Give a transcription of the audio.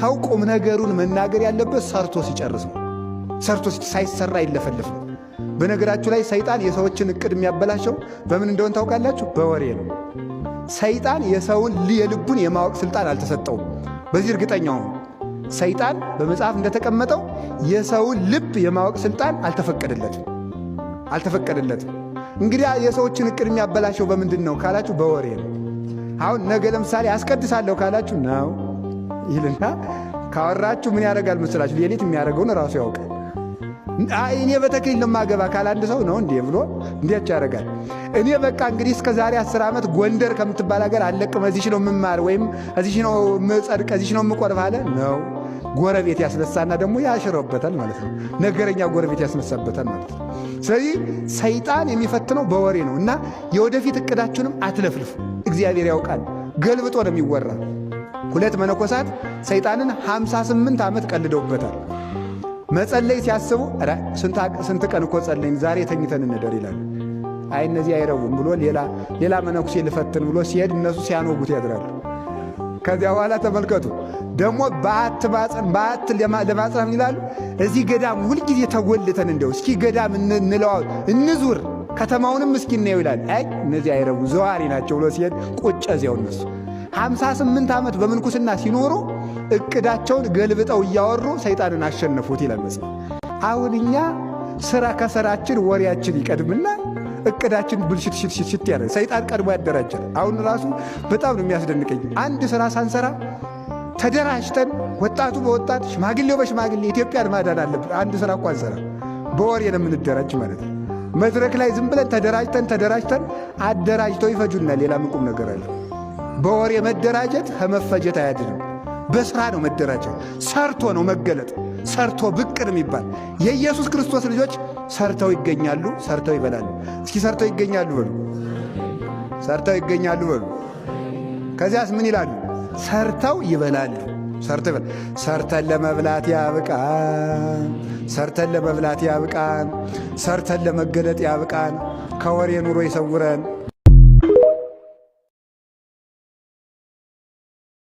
ሰው ቁም ነገሩን መናገር ያለበት ሰርቶ ሲጨርስ ነው። ሰርቶ ሳይሰራ አይለፈልፍም። በነገራችሁ ላይ ሰይጣን የሰዎችን እቅድ የሚያበላሸው በምን እንደሆነ ታውቃላችሁ? በወሬ ነው። ሰይጣን የሰውን የልቡን የማወቅ ስልጣን አልተሰጠውም። በዚህ እርግጠኛው ነው። ሰይጣን በመጽሐፍ እንደተቀመጠው የሰውን ልብ የማወቅ ስልጣን አልተፈቀደለትም። እንግዲህ የሰዎችን እቅድ የሚያበላሸው በምንድን ነው ካላችሁ? በወሬ ነው። አሁን ነገ ለምሳሌ አስቀድሳለሁ ካላችሁ ነው ይልና ካወራችሁ ምን ያደርጋል መስላችሁ? ሌሊት የሚያደርገውን ራሱ ያውቃል። እኔ በተክሊል ለማገባ ካል አንድ ሰው ነው እንዴ ብሎ እንዴት ያደርጋል? እኔ በቃ እንግዲህ እስከ ዛሬ 10 ዓመት ጎንደር ከምትባል ሀገር አለቅም፣ እዚህ ነው የምማር ወይም እዚህ ነው የምጸድቅ፣ እዚህ ነው የምቆርብ አለ ነው። ጎረቤት ያስነሳና ደግሞ ያሽረበታል ማለት ነው። ነገረኛ ጎረቤት ያስነሳበታል ማለት ነው። ስለዚህ ሰይጣን የሚፈትነው በወሬ ነው እና የወደፊት እቅዳችሁንም አትለፍልፉ። እግዚአብሔር ያውቃል። ገልብጦ ነው የሚወራ። 2 መነኮሳት ሰይጣንን 58 ዓመት ቀልደውበታል። መጸለይ ሲያስቡ ስንት ቀን እኮ ጸለይን፣ ዛሬ ተኝተን እንደር ይላሉ። አይ እነዚህ አይረቡም ብሎ ሌላ መነኩሴ ልፈትን ብሎ ሲሄድ እነሱ ሲያኖጉት ያድራሉ። ከዚያ በኋላ ተመልከቱ ደግሞ በዓት ለማጽናት ይላሉ። እዚህ ገዳም ሁልጊዜ ተጎልተን እንደው እስኪ ገዳም እንለዋው እንዙር ከተማውንም እስኪ እናየው ይላል። አይ እነዚህ አይረቡ ዘዋሪ ናቸው ብሎ ሲሄድ ቁጭ እዚያው እነሱ 58 ዓመት በምንኩስና ሲኖሩ እቅዳቸውን ገልብጠው እያወሩ ሰይጣንን አሸነፉት ይላል መጽሐፍ። አሁን እኛ ስራ ከስራችን ወሬያችን ይቀድምና እቅዳችን ብልሽት ያለ ሰይጣን ቀድሞ ያደራጃል። አሁን ራሱ በጣም ነው የሚያስደንቀኝ። አንድ ስራ ሳንሰራ ተደራጅተን ወጣቱ በወጣት ሽማግሌው በሽማግሌ ኢትዮጵያን ማዳን አለብን። አንድ ስራ እንኳን ሰራ በወሬ ነው የምንደራጅ ማለት ነው። መድረክ ላይ ዝም ብለን ተደራጅተን አደራጅተው ይፈጁናል። ሌላ ምን ቁም ነገር አለ? በወሬ መደራጀት ከመፈጀት አያድንም። በስራ ነው መደራጀት። ሰርቶ ነው መገለጥ። ሰርቶ ብቅ ነው የሚባል። የኢየሱስ ክርስቶስ ልጆች ሰርተው ይገኛሉ፣ ሰርተው ይበላሉ። እስኪ ሰርተው ይገኛሉ በሉ፣ ሰርተው ይገኛሉ በሉ። ከዚያስ ምን ይላሉ? ሰርተው ይበላሉ። ሰርተን ለመብላት ያብቃን፣ ሰርተን ለመብላት ያብቃን፣ ሰርተን ለመገለጥ ያብቃን። ከወሬ ኑሮ ይሰውረን።